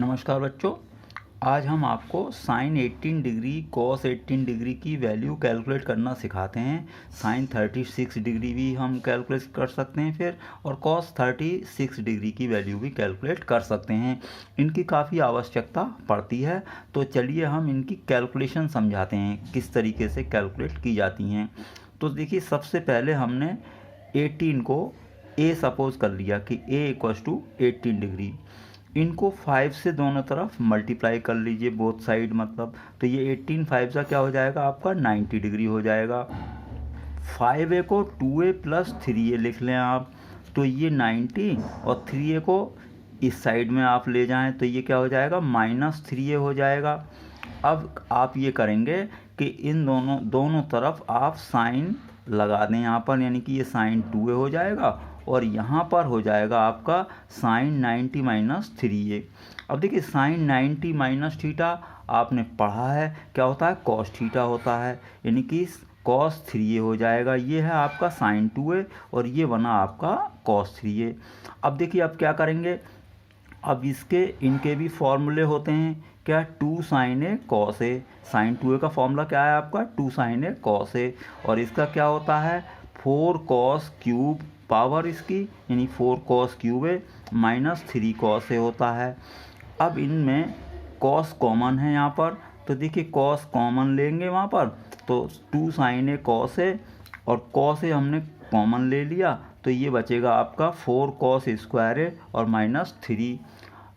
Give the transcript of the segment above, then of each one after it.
नमस्कार बच्चों। आज हम आपको साइन 18 डिग्री कॉस 18 डिग्री की वैल्यू कैलकुलेट करना सिखाते हैं। साइन 36 डिग्री भी हम कैलकुलेट कर सकते हैं फिर, और कॉस 36 डिग्री की वैल्यू भी कैलकुलेट कर सकते हैं। इनकी काफ़ी आवश्यकता पड़ती है, तो चलिए हम इनकी कैलकुलेशन समझाते हैं किस तरीके से कैलकुलेट की जाती हैं। तो देखिए, सबसे पहले हमने 18 को ए सपोज कर लिया कि ए इक्वल्स टू 18 डिग्री। इनको 5 से दोनों तरफ मल्टीप्लाई कर लीजिए, बोथ साइड मतलब। तो ये 18 5 का क्या हो जाएगा आपका 90 डिग्री हो जाएगा। 5a को 2a प्लस 3a लिख लें आप, तो ये 90, और 3a को इस साइड में आप ले जाएं तो ये क्या हो जाएगा -3a हो जाएगा। अब आप ये करेंगे कि इन दोनों तरफ आप साइन लगा दें यहाँ पर, यानी कि ये साइन 2a हो जाएगा और यहाँ पर हो जाएगा आपका साइन 90 माइनस 3a। अब देखिए, साइन 90 माइनस थीटा आपने पढ़ा है क्या होता है, कॉस थीटा होता है, यानी कि कॉस 3a हो जाएगा। ये है आपका साइन 2a और ये बना आपका कॉस 3a। अब देखिए, अब क्या करेंगे, अब इनके भी फॉर्मूले होते हैं क्या, 2 sign A cos A. Sign 2a का फॉर्मूला क्या है आपका 2 साइन ए कॉस ए, और इसका क्या होता है 4 कॉस क्यूब पावर इसकी, यानी 4 cos cube A minus 3 cos A होता है। अब इनमें कॉस कॉमन है यहाँ पर, तो देखिए कॉस कॉमन लेंगे वहाँ पर, तो 2 साइन ए कॉस ए और कॉस ए हमने कॉमन ले लिया, तो ये बचेगा आपका 4 कॉस स्क्वायर ए और माइनस 3।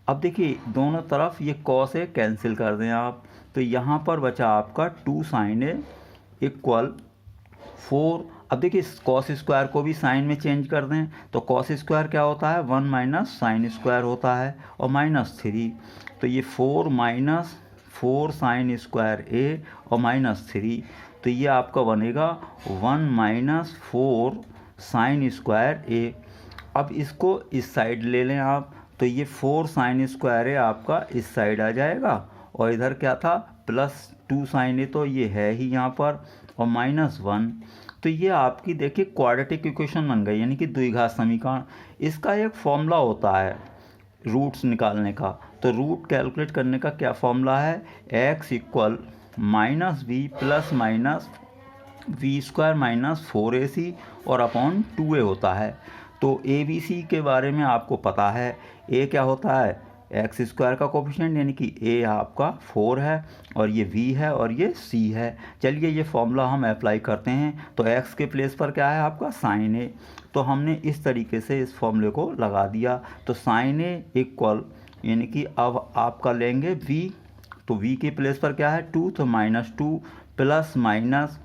अब देखिए, दोनों तरफ ये कॉस ए कैंसिल कर दें आप, तो यहाँ पर बचा आपका 2 साइन ए इक्वल 4। अब देखिए, कॉस स्क्वायर को भी साइन में चेंज कर दें, तो कॉस स्क्वायर क्या होता है 1 माइनस साइन स्क्वायर होता है और माइनस 3, तो ये 4 माइनस 4 साइन स्क्वायर ए और माइनस 3, तो ये आपका बनेगा 1 माइनस 4 साइन स्क्वायर ए। अब इसको इस साइड ले लें आप, तो ये 4 साइन स्क्वायर ए आपका इस साइड आ जाएगा, और इधर क्या था प्लस 2 साइन ए, तो ये है ही यहाँ पर, और माइनस 1। तो ये आपकी देखिए क्वाड्रेटिक इक्वेशन बन गई, यानी कि द्विघात समीकरण। इसका एक फॉर्मूला होता है रूट्स निकालने का, तो रूट कैलकुलेट करने का क्या फॉर्मूला है, x equal minus V plus minus V square minus 4ac और अपॉन 2a होता है। तो ABC के बारे में आपको पता है, a क्या होता है एक्स स्क्वायर का कोफिशिएंट, यानी कि a आपका 4 है और ये v है और ये c है। चलिए ये फॉर्मूला हम अप्लाई करते हैं, तो x के प्लेस पर क्या है आपका साइन a, तो हमने इस तरीके से इस फॉर्मूले को लगा दिया। तो साइन a इक्वल, यानी कि अब आपका लेंगे v, तो v के प्लेस पर क्या है 2, तो -2 प्लस माइनस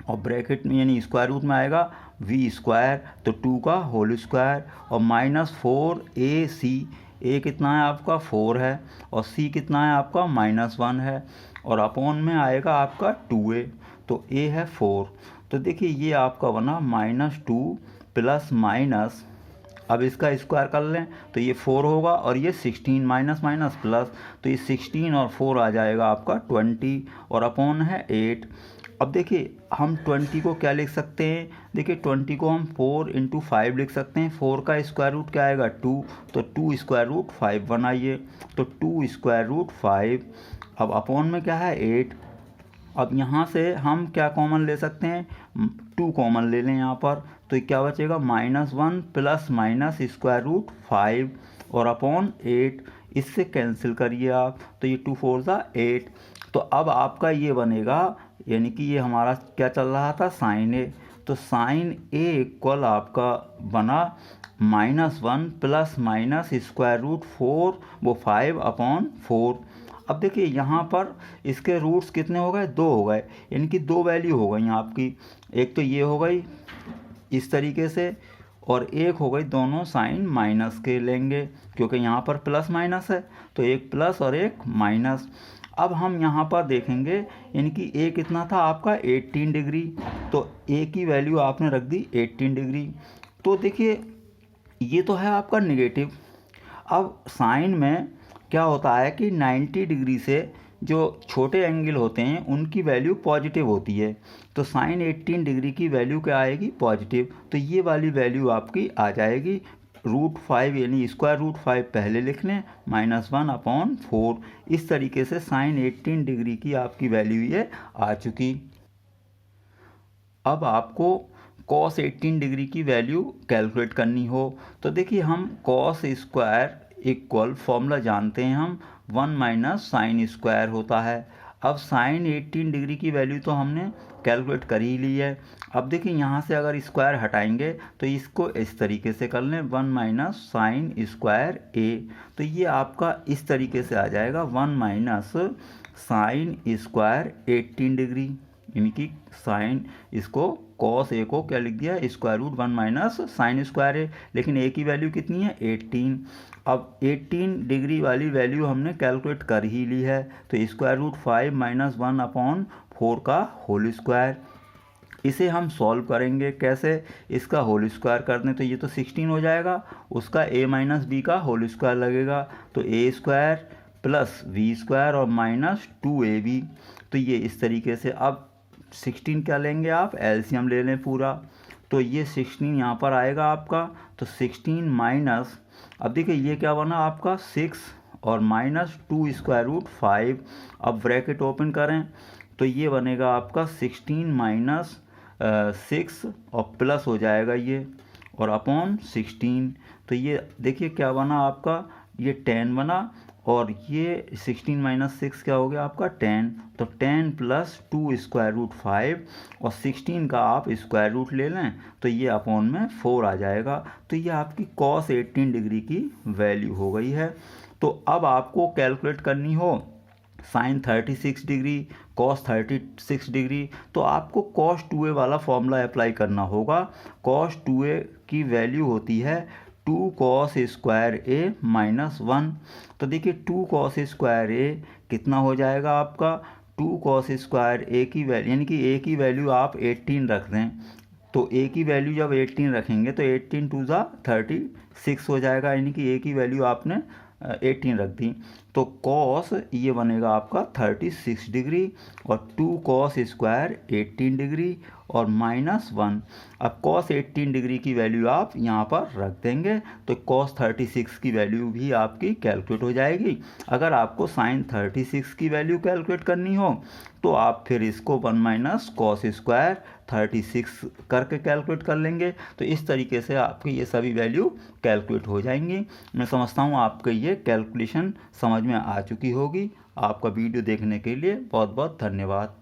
और ब्रैकेट में यानी स्क्वायर रूट में आएगा वी स्क्वायर, तो 2 का होल स्क्वायर और माइनस 4ac। ए कितना है आपका 4 है और c कितना है आपका -1 है, और अपॉन में आएगा आपका 2a, तो a है 4। तो देखिए ये आपका बना -2 प्लस माइनस, अब इसका स्क्वायर कर लें तो ये 4 होगा, और ये 16 माइनस माइनस प्लस, तो ये 16 और 4 आ जाएगा आपका 20, और अपॉन है 8। अब देखिए हम 20 को क्या लिख सकते हैं, देखिए 20 को हम 4 इंटू 5 लिख सकते हैं। 4 का स्क्वायर रूट क्या आएगा 2, तो 2 स्क्वायर रूट 5 बनाइए, तो 2 स्क्वायर रूट 5। अब अपॉन में क्या है 8। अब यहाँ से हम क्या कॉमन ले सकते हैं, 2 कॉमन ले लें यहाँ पर, तो ये क्या बचेगा -1 प्लस माइनस स्क्वायर रूट 5 और अपॉन 8। इससे कैंसिल करिए आप, तो ये 2 4 ज़ा 8। तो अब आपका ये बनेगा, यानी कि ये हमारा क्या चल रहा था साइन ए, तो साइन ए इक्वल आपका बना -1 प्लस माइनस स्क्वायर रूट 4 वो 5 अपॉन 4। अब देखिए यहाँ पर इसके रूट्स कितने हो गए 2 हो गए, यानी कि 2 वैल्यू हो गई आपकी, एक तो ये हो गई इस तरीके से, और एक हो गई दोनों साइन माइनस के लेंगे क्योंकि यहाँ पर प्लस माइनस है, तो एक प्लस और एक माइनस। अब हम यहाँ पर देखेंगे, यानी कि a कितना था आपका 18 डिग्री, तो a की वैल्यू आपने रख दी 18 डिग्री। तो देखिए ये तो है आपका निगेटिव। अब साइन में क्या होता है कि 90 डिग्री से जो छोटे एंगल होते हैं उनकी वैल्यू पॉजिटिव होती है, तो साइन 18 डिग्री की वैल्यू क्या आएगी पॉजिटिव, तो ये वाली वैल्यू आपकी आ जाएगी √5 यानी स्क्वायर रूट 5 पहले लिख लें, -1/4। इस तरीके से साइन 18 डिग्री की आपकी वैल्यू ये आ चुकी। अब आपको कॉस 18 डिग्री की वैल्यू कैलकुलेट करनी हो तो देखिए हम कॉस स्क्वायर इक्वल फॉर्मूला जानते हैं हम 1 - साइन स्क्वायर होता है। अब साइन 18 डिग्री की वैल्यू तो हमने कैलकुलेट कर ही ली है। अब देखिए यहाँ से अगर स्क्वायर हटाएंगे तो इसको इस तरीके से कर लें 1 - साइन स्क्वायर ए, तो ये आपका इस तरीके से आ जाएगा 1 - साइन स्क्वायर 18 डिग्री, यानी कि साइन इसको कॉस ए को क्या लिख दिया स्क्वायर रूट 1 - साइन स्क्वायर ए, लेकिन ए की वैल्यू कितनी है 18। अब 18 डिग्री वाली वैल्यू हमने कैलकुलेट कर ही ली है, तो स्क्वायर रूट 5 - 1/4 का होल स्क्वायर। इसे हम सॉल्व करेंगे कैसे, इसका होल स्क्वायर कर दें तो ये तो 16 हो जाएगा, उसका a - b का होल स्क्वायर लगेगा, तो a square plus v square और -2ab। तो ये इस तरीके से, अब 16 क्या लेंगे आप, एलसीएम ले लें पूरा, तो ये 16 यहाँ पर आएगा आपका, तो 16 माइनस, अब देखिए ये क्या बना आपका 6 और -2 स्क्वायर रूट 5। अब ब्रैकेट ओपन करें तो ये बनेगा आपका 16 - 6 और प्लस हो जाएगा ये और अपॉन 16, तो ये देखिए क्या बना आपका, ये 10 बना और ये 16 - 6 क्या हो गया आपका 10, तो 10 + 2 स्क्वायर रूट 5 और 16 का आप स्क्वायर रूट ले लें तो ये अपॉन में 4 आ जाएगा। तो ये आपकी कॉस 18 डिग्री की वैल्यू हो गई है। तो अब आपको कैलकुलेट करनी हो साइन 36 डिग्री, कॉस 36 डिग्री, तो आपको कॉस 2a वाला फॉर्मूला अप्लाई करना होगा। कॉस 2a की वैल्यू होती है 2 कॉस स्क्वायर ए -1। तो देखिए 2 कॉस स्क्वायर ए कितना हो जाएगा आपका, 2 कॉस स्क्वायर ए की वैल्यू, यानी कि ए की वैल्यू आप 18 रख दें, तो ए की वैल्यू जब 18 रखेंगे तो 18 × 2 = 36 हो जाएगा, यानी कि ए की वैल्यू आपने 18 रख दी, तो कॉस ये बनेगा आपका 36 डिग्री और 2 कॉस स्क्वायर 18 डिग्री और -1। अब कॉस 18 डिग्री की वैल्यू आप यहाँ पर रख देंगे तो कॉस 36 की वैल्यू भी आपकी कैलकुलेट हो जाएगी। अगर आपको साइन 36 की वैल्यू कैलकुलेट करनी हो तो आप फिर इसको 1 - कॉस स्क्वायर 36 करके कैलकुलेट कर लेंगे, तो इस तरीके से आपकी ये सभी वैल्यू कैलकुलेट हो जाएंगी। मैं समझता हूँ आपको ये कैलकुलेशन समझ में आ चुकी होगी। आपका वीडियो देखने के लिए बहुत बहुत धन्यवाद।